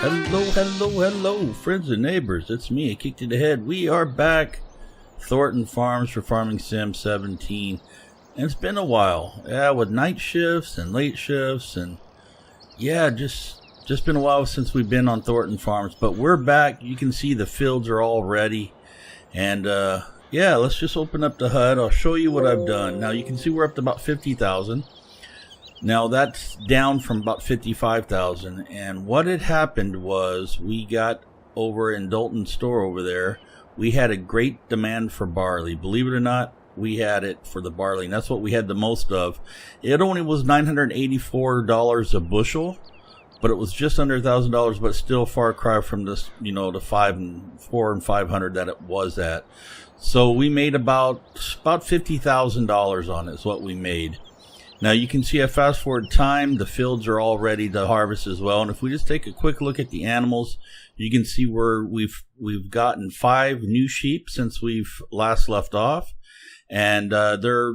Hello, friends and neighbors. It's me, Kick to the Head. We are back. Thornton Farms for Farming Sim 17. And it's been a while. Yeah, with night shifts and late shifts. And yeah, just been a while since we've been on Thornton Farms. But we're back. You can see the fields are all ready. And yeah, let's just open up the HUD. I'll show you what I've done. Now you can see we're up to about 50,000. Now that's down from about 55,000, and what had happened was we got over in Dalton's store over there, we had a great demand for barley. Believe it or not, we had it for the barley, and that's what we had the most of. It only was $984 a bushel, but it was just under $1,000, but still far cry from this, you know, the $400 and $500 that it was at. So we made about $50,000 on it is what we made. Now you can see I fast forward time, the fields are all ready to harvest as well. And if we just take a quick look at the animals, you can see where we've gotten 5 new sheep since we've last left off. And they're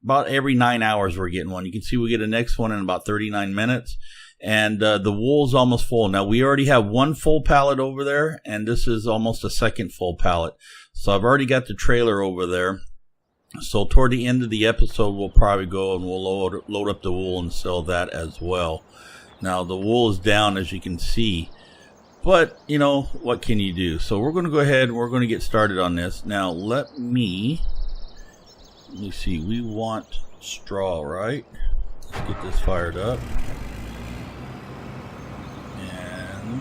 about every 9 hours we're getting one. You can see we get a next one in about 39 minutes. And the wool's almost full. Now we already have 1 full pallet over there, and this is almost a second full pallet. So I've already got the trailer over there. So toward the end of the episode, we'll probably go and we'll load up the wool and sell that as well. Now the wool is down, as you can see, but you know, what can you do? So we're going to go ahead and we're going to get started on this. Now let me see, we want straw, right? Let's get this fired up. And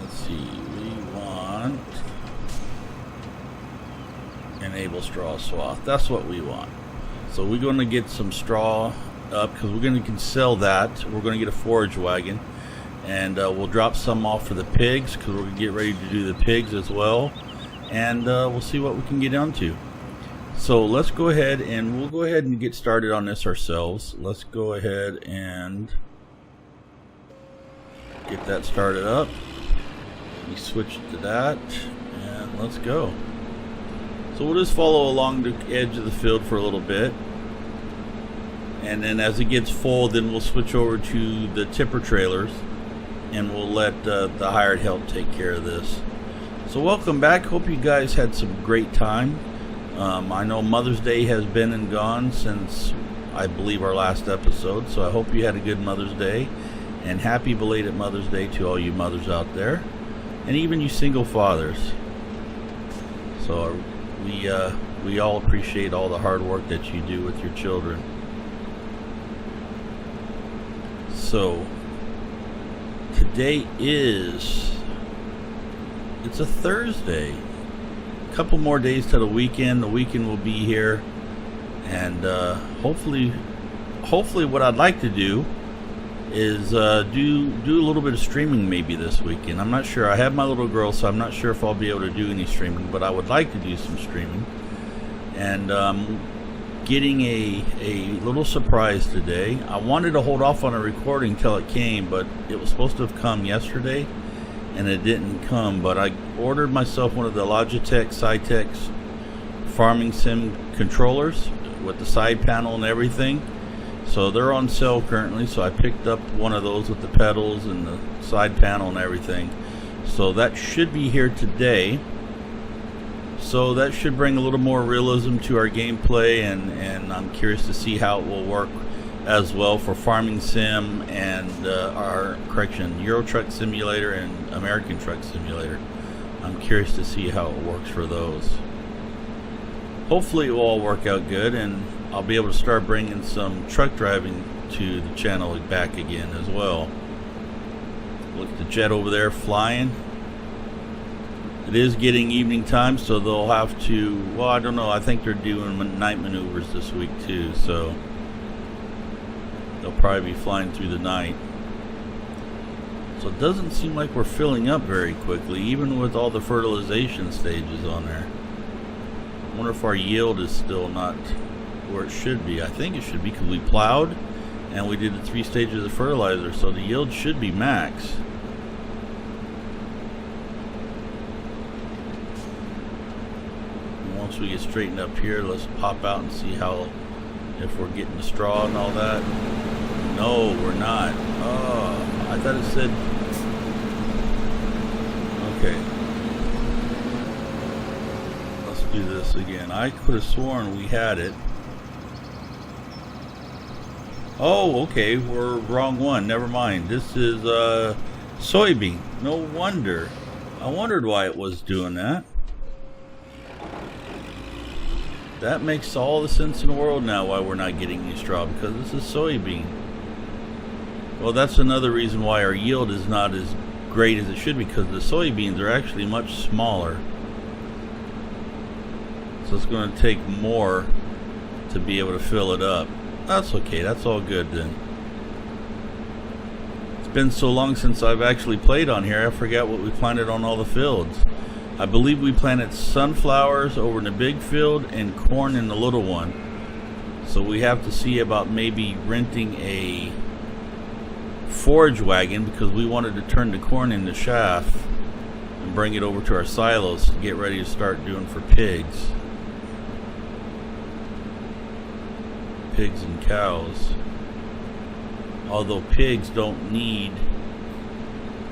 let's see, we want enable straw swath. That's what we want. So we're going to get some straw up because we're going to sell that. We're going to get a forage wagon, and we'll drop some off for the pigs because we're going to get ready to do the pigs as well, and we'll see what we can get onto. So let's go ahead and we'll go ahead and get started on this ourselves. Let's go ahead and get that started up. We switch to that and let's go. So we'll just follow along the edge of the field for a little bit, and then as it gets full, then we'll switch over to the tipper trailers and we'll let the hired help take care of this. So welcome back. Hope you guys had some great time. I know Mother's Day has been and gone since I believe our last episode, so I hope you had a good Mother's Day, and happy belated Mother's Day to all you mothers out there, and even you single fathers. So we all appreciate all the hard work that you do with your children. So today it's a Thursday. A couple more days to the weekend. The weekend will be here, and hopefully what I'd like to do is do a little bit of streaming maybe this weekend. I'm not sure. I have my little girl, so I'm not sure if I'll be able to do any streaming, but I would like to do some streaming. And getting a little surprise today. I wanted to hold off on a recording till it came, but it was supposed to have come yesterday and it didn't come. But I ordered myself one of the Logitech Cytex Farming Sim controllers with the side panel and everything. So they're on sale currently, so I picked up one of those with the pedals and the side panel and everything. So that should be here today. So that should bring a little more realism to our gameplay, and I'm curious to see how it will work as well for Farming Sim and Euro Truck Simulator and American Truck Simulator. I'm curious to see how it works for those. Hopefully it will all work out good, and I'll be able to start bringing some truck driving to the channel back again as well. Look at the jet over there flying. It is getting evening time, so they'll have to, well, I don't know, I think they're doing night maneuvers this week too, so they'll probably be flying through the night. So it doesn't seem like we're filling up very quickly, even with all the fertilization stages on there. I wonder if our yield is still not where it should be. I think it should be, because we plowed and we did the 3 stages of fertilizer, so the yield should be max. And once we get straightened up here, let's pop out and see how, if we're getting the straw and all that. No, we're not. Oh, I thought it said... Okay. Let's do this again. I could have sworn we had it. Oh, okay. We're wrong one. Never mind. This is soybean. No wonder. I wondered why it was doing that. That makes all the sense in the world now why we're not getting any straw, because this is soybean. Well, that's another reason why our yield is not as great as it should be, because the soybeans are actually much smaller. So it's going to take more to be able to fill it up. That's okay. That's all good then. It's been so long since I've actually played on here, I forgot what we planted on all the fields. I believe we planted sunflowers over in the big field and corn in the little one. So we have to see about maybe renting a forage wagon, because we wanted to turn the corn into chaff and bring it over to our silos to get ready to start doing for pigs. Pigs and cows. Although pigs don't need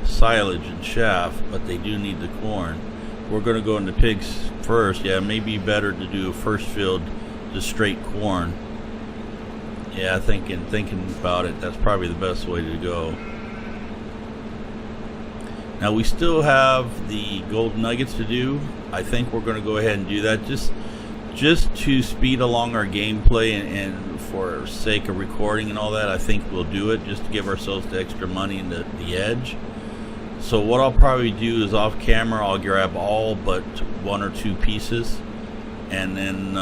silage and chaff, but they do need the corn. We're going to go into pigs first. Yeah, it may be better to do a first field just straight corn. Yeah, thinking about it, that's probably the best way to go. Now we still have the gold nuggets to do. I think we're going to go ahead and do that just to speed along our gameplay and for sake of recording and all that. I think we'll do it just to give ourselves the extra money and the edge. So what I'll probably do is off camera I'll grab all but one or two pieces, and then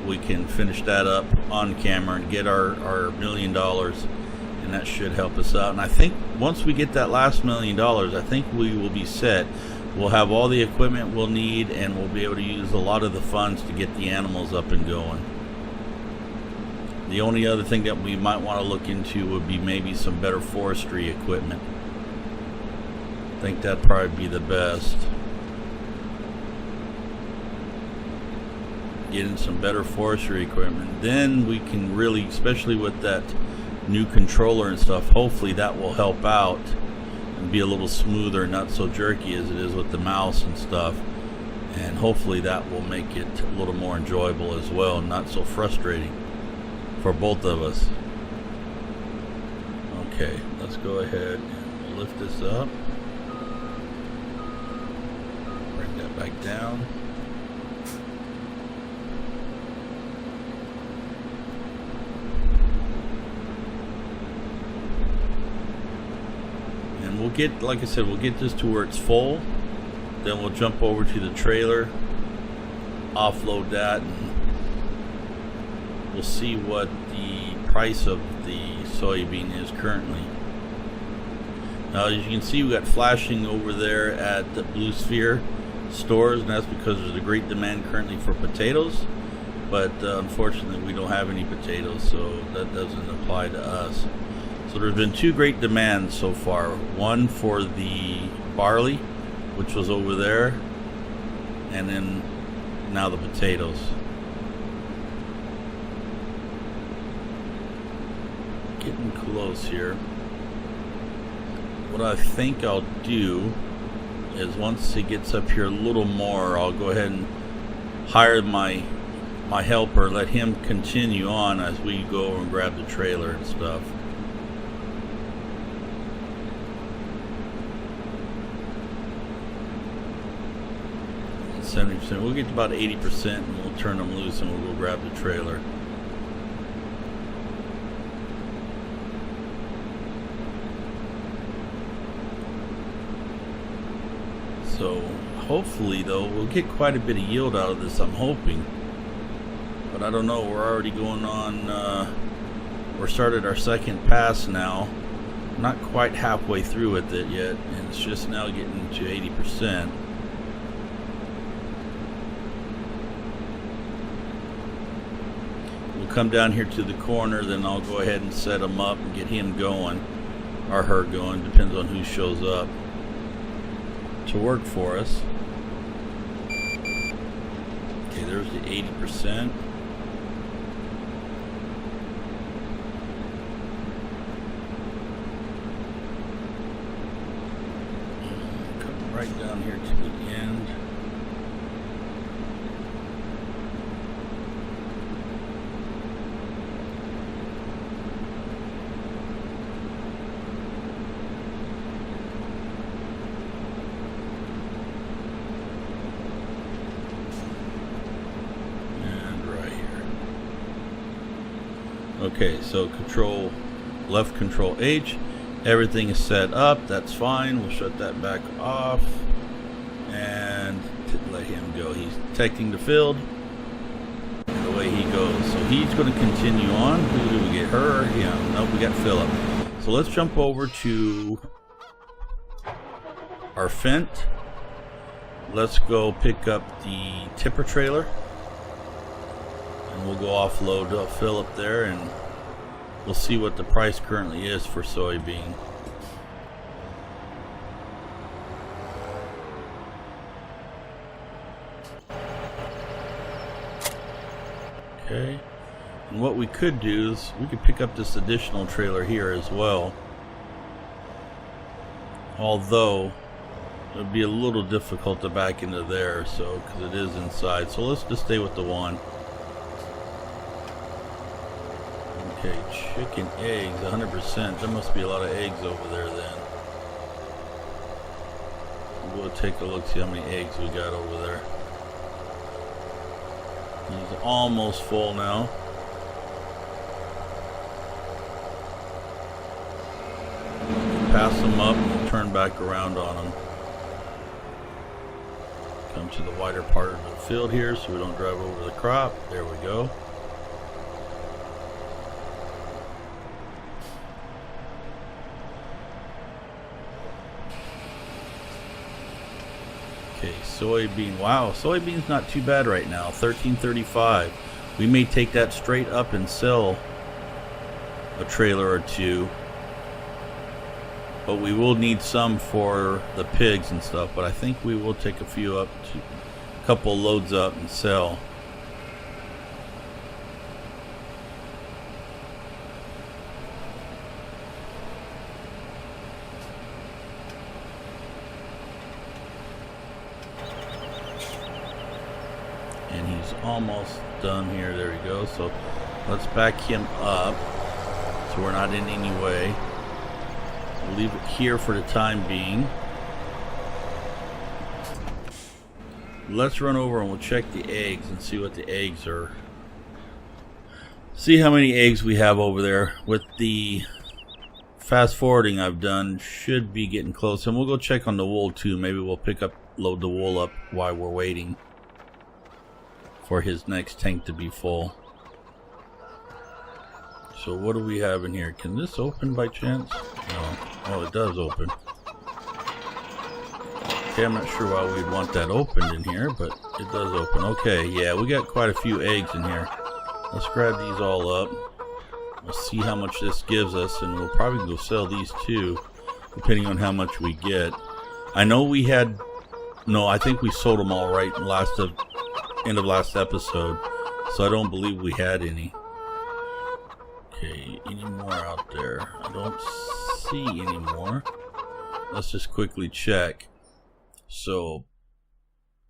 we can finish that up on camera and get our $1 million, and that should help us out. And I think once we get that last $1 million, I think we will be set. We'll have all the equipment we'll need, and we'll be able to use a lot of the funds to get the animals up and going. The only other thing that we might want to look into would be maybe some better forestry equipment. I think that'd probably be the best. Getting some better forestry equipment. Then we can really, especially with that new controller and stuff, hopefully that will help out and be a little smoother, not so jerky as it is with the mouse and stuff. And hopefully that will make it a little more enjoyable as well, not so frustrating for both of us. Okay, let's go ahead and lift this up. Bring that back down. And we'll get, like I said, we'll get this to where it's full. Then we'll jump over to the trailer, offload that, and we'll see what the price of the soybean is currently. Now, as you can see, we got flashing over there at the Blue Sphere stores, and that's because there's a great demand currently for potatoes. But unfortunately, we don't have any potatoes, so that doesn't apply to us. So there's been two great demands so far. One for the barley, which was over there, and then now the potatoes. Getting close here. What I think I'll do is once it gets up here a little more, I'll go ahead and hire my helper, let him continue on as we go and grab the trailer and stuff. And 70%. We'll get to about 80% and we'll turn them loose and we'll go grab the trailer. So hopefully though we'll get quite a bit of yield out of this, I'm hoping. But I don't know, we're already going on, we're started our second pass now. Not quite halfway through with it yet, and it's just now getting to 80%. We'll come down here to the corner, then I'll go ahead and set him up and get him going, or her going, depends on who shows up to work for us. Okay, there's the 80%. right down here to the end. Okay, so left control H, everything is set up, that's fine. We'll shut that back off and let him go. He's detecting the field and away he goes. So he's going to continue on. Who do we get? Her? Yeah, no, we got Philip. So let's jump over to our Fent. Let's go pick up the tipper trailer. And we'll go offload Philip there, and we'll see what the price currently is for soybean. Okay, and what we could do is we could pick up this additional trailer here as well. Although it would be a little difficult to back into there, so because it is inside. So let's just stay with the one. Okay, chicken eggs, 100%. There must be a lot of eggs over there then. We'll go take a look, see how many eggs we got over there. He's almost full now. Pass them up and we'll turn back around on them. Come to the wider part of the field here so we don't drive over the crop. There we go. Okay, soybean. Wow, soybean's not too bad right now. $13.35. We may take that straight up and sell a trailer or two, but we will need some for the pigs and stuff. But I think we will take a few up, to a couple loads up and sell. And he's almost done here. There we go. So let's back him up so we're not in any way. We'll leave it here for the time being. Let's run over and we'll check the eggs and see what the eggs are. See how many eggs we have over there. With the fast forwarding I've done, should be getting close. And we'll go check on the wool too. Maybe we'll load the wool up while we're waiting for his next tank to be full. So what do we have in here? Can this open by chance? No. Oh, it does open. Okay, I'm not sure why we'd want that opened in here, but it does open. Okay, yeah, we got quite a few eggs in here. Let's grab these all up. We'll see how much this gives us, and we'll probably go sell these too, depending on how much we get. I know we had... No, I think we sold them all right in end of last episode, so I don't believe we had any. Okay, any more out there? I don't see any more. Let's just quickly check. So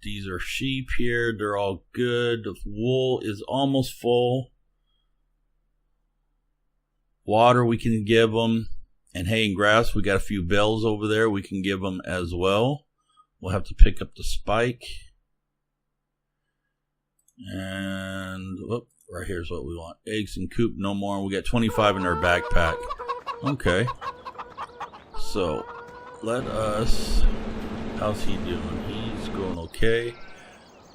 these are sheep here, they're all good. The wool is almost full. Water we can give them, and hay and grass, we got a few bales over there we can give them as well. We'll have to pick up the spike. And whoop, right here's what we want. Eggs and coop, no more. We got 25 in our backpack. Okay. So let us... How's he doing? He's going okay.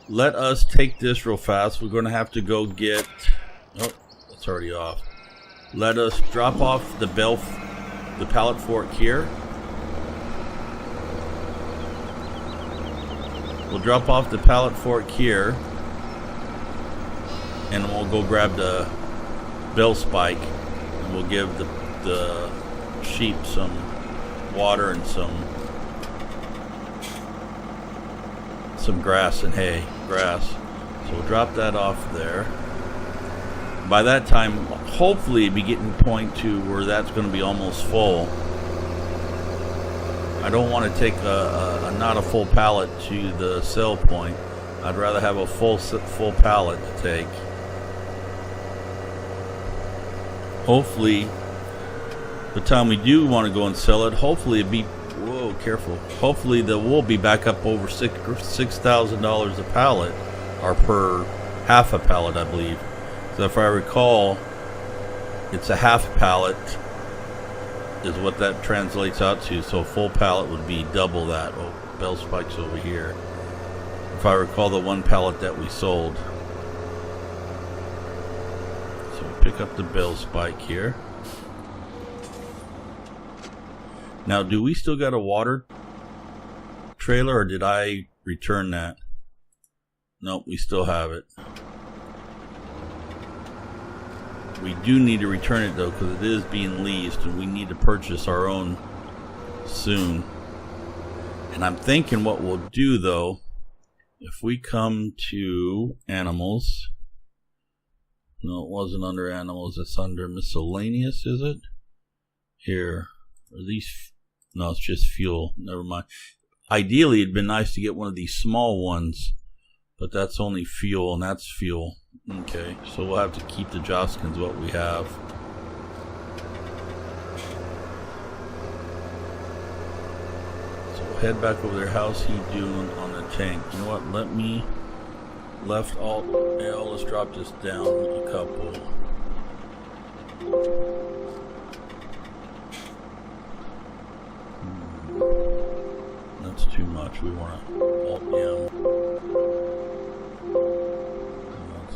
Let us take this real fast. We're going to have to go get... Oh, it's already off. Let us drop off the pallet fork here. We'll drop off the pallet fork here. And we'll go grab the bell spike. And we'll give the sheep some water and some grass and hay. Grass. So we'll drop that off there. By that time, hopefully, it'll be getting to the point to where that's going to be almost full. I don't want to take not a full pallet to the sell point. I'd rather have a full pallet to take. Hopefully, the time we do want to go and sell it, hopefully it'd be, whoa, careful. Hopefully the wool be back up over $6,000 a pallet, or per half a pallet, I believe. So if I recall, it's a half pallet is what that translates out to. So a full pallet would be double that. Oh, bell spike's over here. If I recall the one pallet that we sold. So we pick up the bell spike here. Now, do we still got a water trailer, or did I return that? Nope, we still have it. We do need to return it though, because it is being leased and we need to purchase our own soon. And I'm thinking what we'll do though, if we come to animals, no, it wasn't under animals, it's under miscellaneous, is it? Here, are these, no, it's just fuel, never mind. Ideally it'd been nice to get one of these small ones, but that's only fuel, and that's fuel. Okay, so we'll have to keep the Joskins what we have. So we'll head back over there. How's he doing on the tank? You know what? Let me left alt. Yeah, let's drop this down a couple. That's too much. We want to alt down.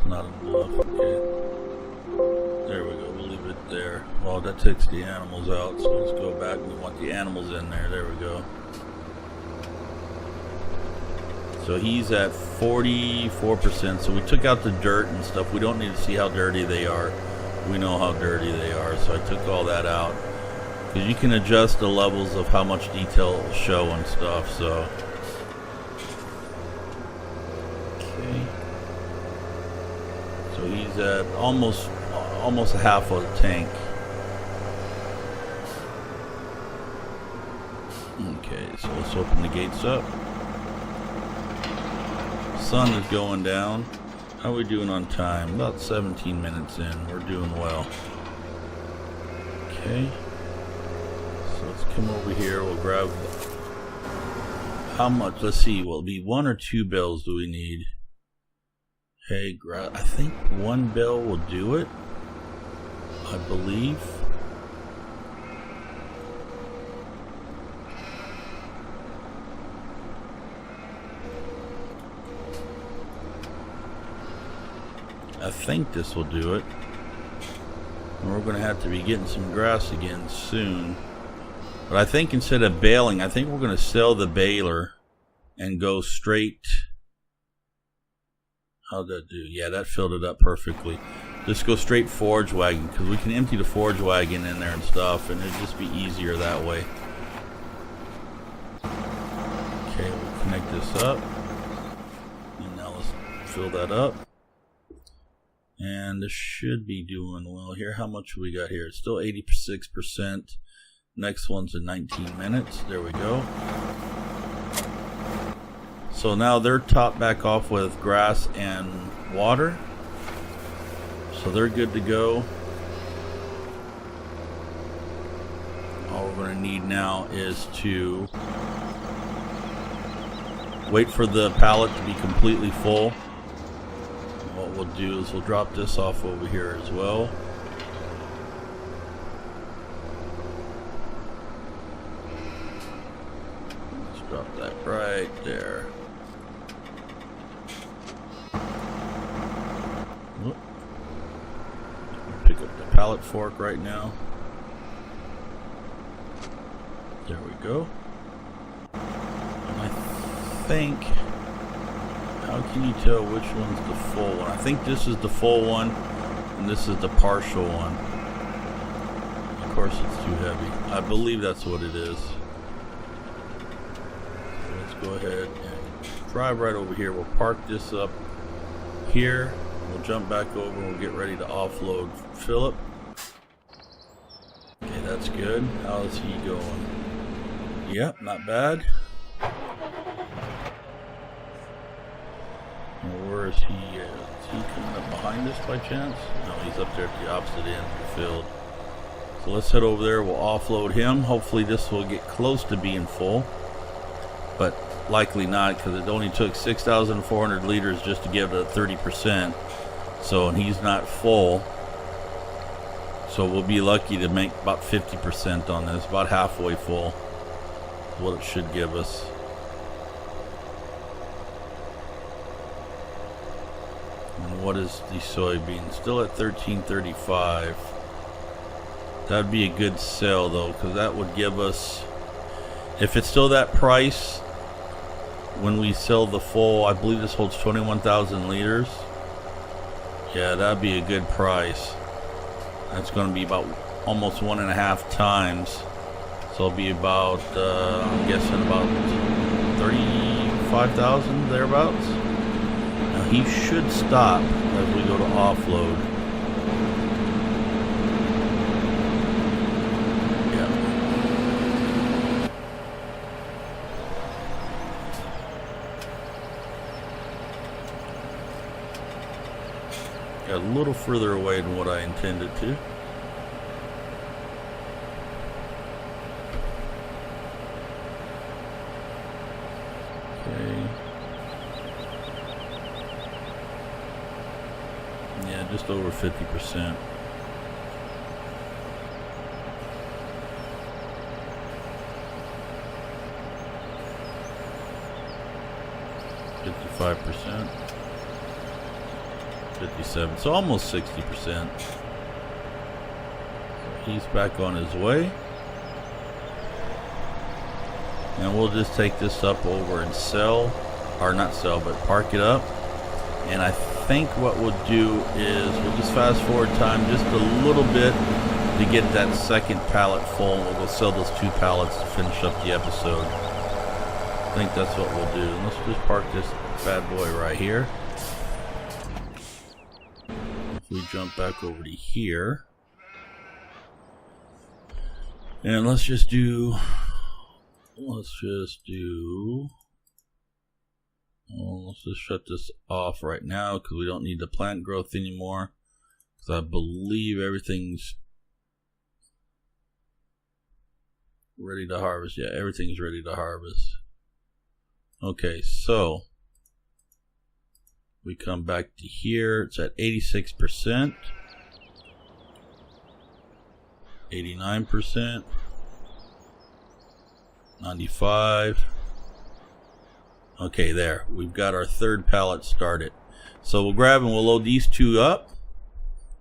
Not enough. Okay. There we go. We'll leave it there. Well, that takes the animals out, so let's go back. We want the animals in there. There we go. So he's at 44%. So we took out the dirt and stuff. We don't need to see how dirty they are. We know how dirty they are. So I took all that out, because you can adjust the levels of how much detail it will show and stuff. So okay. So he's at almost a half of the tank. Okay, so let's open the gates up. Sun is going down. How are we doing on time? About 17 minutes in. We're doing well. Okay. So let's come over here. We'll grab, how much? Let's see. Will it be 1 or 2 bells do we need? Hey, I think 1 bell will do it, I believe. I think this will do it. And we're going to have to be getting some grass again soon. But I think instead of baling, I think we're going to sell the baler and go straight. How'd that do? Yeah, that filled it up perfectly. Just go straight forage wagon, because we can empty the forage wagon in there and stuff, and it'd just be easier that way. Okay, we'll connect this up. And now let's fill that up. And this should be doing well here. How much we got here? It's still 86%. Next one's in 19 minutes. There we go. So now they're topped back off with grass and water. So they're good to go. All we're going to need now is to wait for the pallet to be completely full. And what we'll do is we'll drop this off over here as well. Let's drop that right there. Pick up the pallet fork right now. There we go. And I think, how can you tell which one's the full one? I think this is the full one and this is the partial one. Of course it's too heavy. I believe that's what it is. So let's go ahead and drive right over here. We'll park this up here. We'll jump back over and we'll get ready to offload Philip. Okay, that's good. How's he going? Yep, not bad. Where is he? Is he coming up behind us by chance? No, he's up there at the opposite end of the field. So let's head over there. We'll offload him. Hopefully this will get close to being full, but likely not, because it only took 6,400 liters just to get it 30%. So, and he's not full. So we'll be lucky to make about 50% on this, about halfway full. What it should give us. And what is the soybean? Still at 13.35. That'd be a good sell though, because that would give us, if it's still that price when we sell the full, I believe this holds 21,000 liters. Yeah, that'd be a good price. That's going to be about almost 1.5 times. So it'll be about, I'm guessing about 35,000 thereabouts. Now he should stop as we go to offload. Yeah. Got a little further away than what I intended to. Yeah, just over 50%. %, 57, so almost 60%. So he's back on his way. And we'll just take this up over and sell, or not sell, but park it up. And I think what we'll do is we'll just fast forward time just a little bit to get that second pallet full. We'll go sell those 2 pallets to finish up the episode. I think that's what we'll do. And let's just park this bad boy right here. If we jump back over to here. And let's just shut this off right now because we don't need the plant growth anymore. Because I believe everything's ready to harvest. Yeah, everything's ready to harvest. Okay, so we come back to here. It's at 86%, 89%, 95. Okay, there. We've got our third pallet started. So we'll grab and we'll load these 2 up.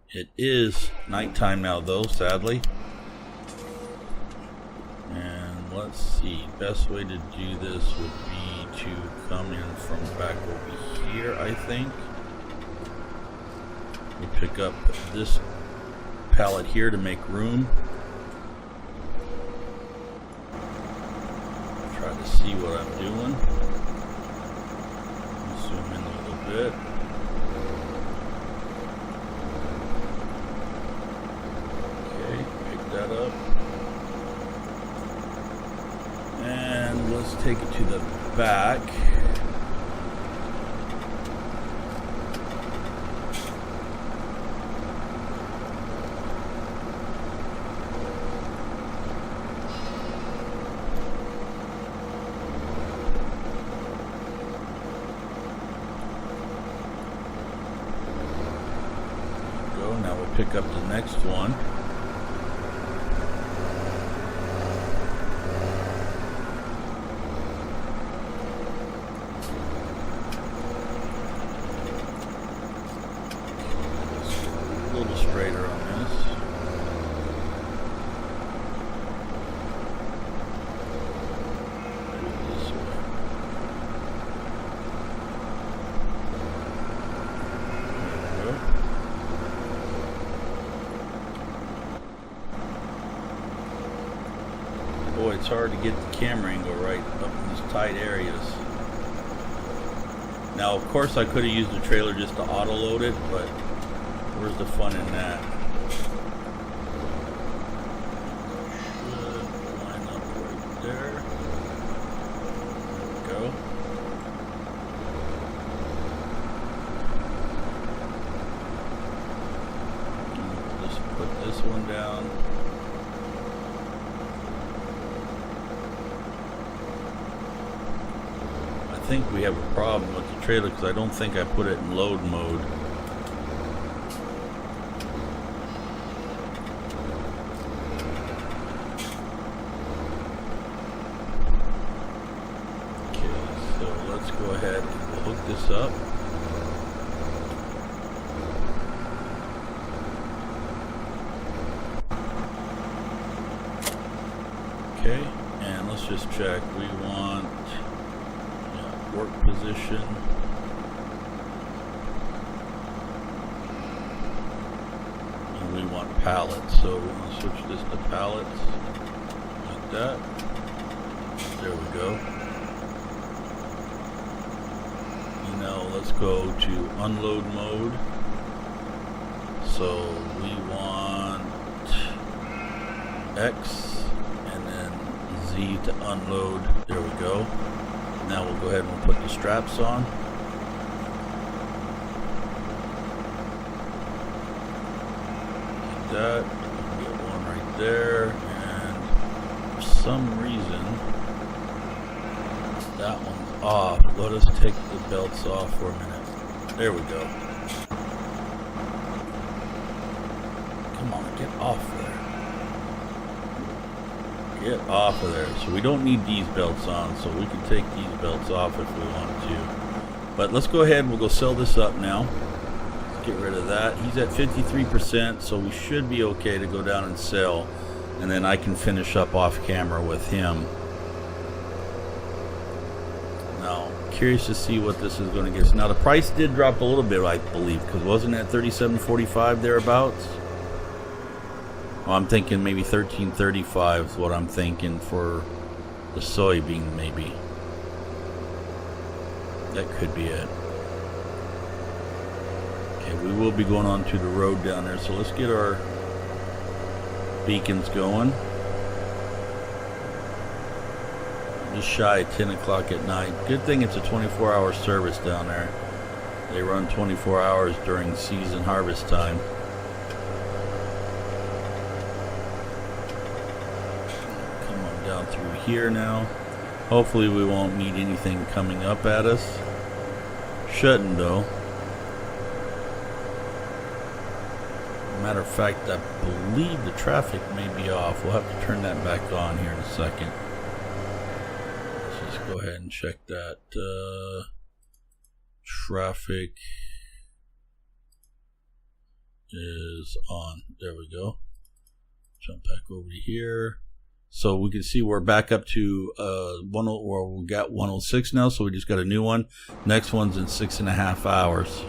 It is nighttime now though, sadly. And let's see. Best way to do this would be to come in from back over here, I think. We'll pick up this pallet here to make room. Try to see what I'm doing. Zoom in a little bit. Okay, pick that up. And let's take it to the back. Now we'll pick up the next one. A little straighter on this. This way. There we go. Boy, it's hard to get the camera angle right up in these tight areas. Now, of course, I could have used the trailer just to auto-load it, but where's the fun in that? Should line up right there. Put this one down. I think we have a problem with the trailer because I don't think I put it in load mode. Go ahead and hook this up. Okay, and let's just check. We want work position. And we want pallets. So we're going to switch this to pallets. Like that. There we go. Now let's go to unload mode. So we want X and then Z to unload. There we go. Now we'll go ahead and we'll put the straps on. Like that. We get one right there. And for some reason that one's off. Let us take the belts off for a minute. There we go. Come on, get off there. Get off of there. So we don't need these belts on, so we can take these belts off if we want to. But let's go ahead and we'll go sell this up now. Let's get rid of that. He's at 53%, so we should be okay to go down and sell. And then I can finish up off camera with him. Curious to see what this is going to get. Now the price did drop a little bit, I believe, because wasn't it $37.45 thereabouts? Well, I'm thinking maybe $13.35 is what I'm thinking for the soybean, maybe. That could be it. Okay, we will be going on to the road down there, so let's get our beacons going. Just shy of 10 o'clock at night. Good thing it's a 24-hour service down there. They run 24 hours during season harvest time. Come on down through here now. Hopefully we won't meet anything coming up at us. Shouldn't though. Matter of fact, I believe the traffic may be off. We'll have to turn that back on here in a second. Go ahead and check that. Traffic is on. There we go. Jump back over to here. So we can see we're back up to we got 106 now, so we just got a new one. Next one's in 6.5 hours.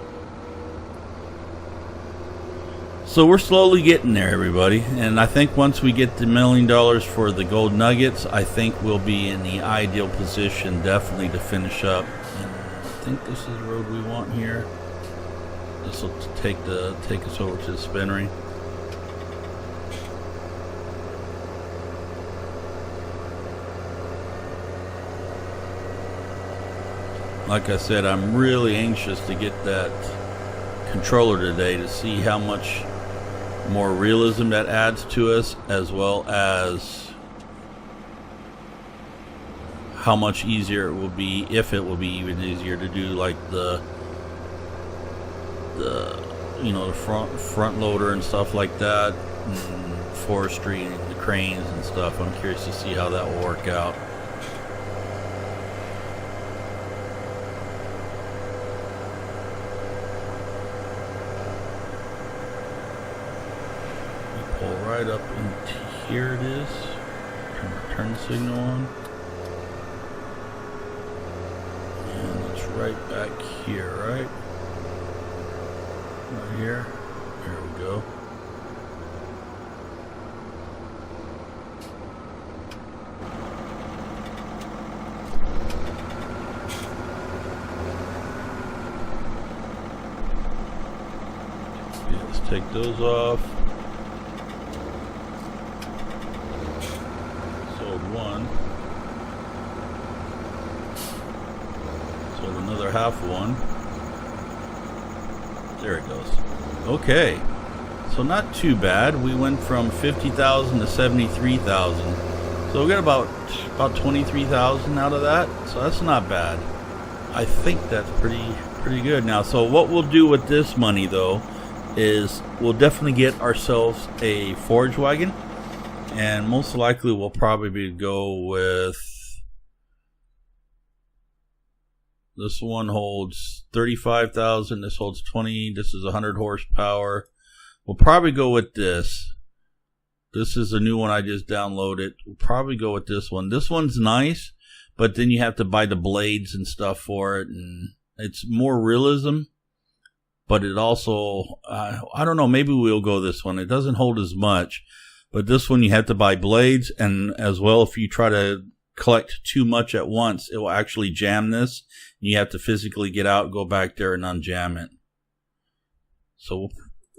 So we're slowly getting there, everybody, and I think once we get the $1 million for the gold nuggets, I think we'll be in the ideal position definitely to finish up. And I think this is the road we want here. This will take us over to the spinnery. Like I said, I'm really anxious to get that controller today to see how much more realism that adds to us, as well as how much easier it will be, if it will be even easier to do like the front loader and stuff like that, and forestry and the cranes and stuff. I'm curious to see how that will work out. Right up into here it is. Turn the signal on. And it's right back here, right? Right here. There we go. Okay, let's take those off. One, so another half one. There it goes. Okay, So not too bad. We went from 50,000 to 73,000. So we got about 23,000 out of that. So that's not bad. I think that's pretty good. Now, so what we'll do with this money though is we'll definitely get ourselves a forage wagon, and most likely we'll probably go with this one. Holds 35,000. This holds 20. This is 100 horsepower. We'll probably go with this. This is a new one I just downloaded. We'll probably go with this one. This one's nice, but then you have to buy the blades and stuff for it, and it's more realism. But it also, I don't know, maybe we'll go this one. It doesn't hold as much, but this one you have to buy blades, and as well, if you try to collect too much at once, it will actually jam this. You have to physically get out, go back there, and unjam it. So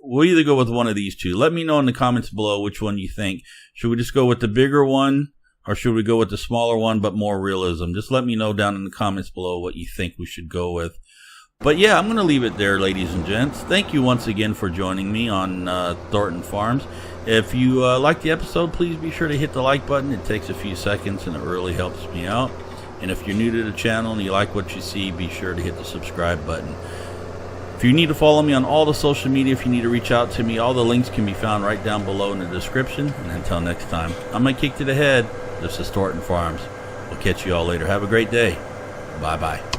we'll either go with one of these two. Let me know in the comments below which one you think. Should we just go with the bigger one, or should we go with the smaller one but more realism? Just let me know down in the comments below what you think we should go with. But yeah, I'm going to leave it there, ladies and gents. Thank you once again for joining me on Thornton Farms. If you liked the episode, please be sure to hit the like button. It takes a few seconds and it really helps me out. And if you're new to the channel and you like what you see, be sure to hit the subscribe button. If you need to follow me on all the social media, if you need to reach out to me, all the links can be found right down below in the description. And until next time, I'm going to kick to the head. This is Thornton Farms. We'll catch you all later. Have a great day. Bye-bye.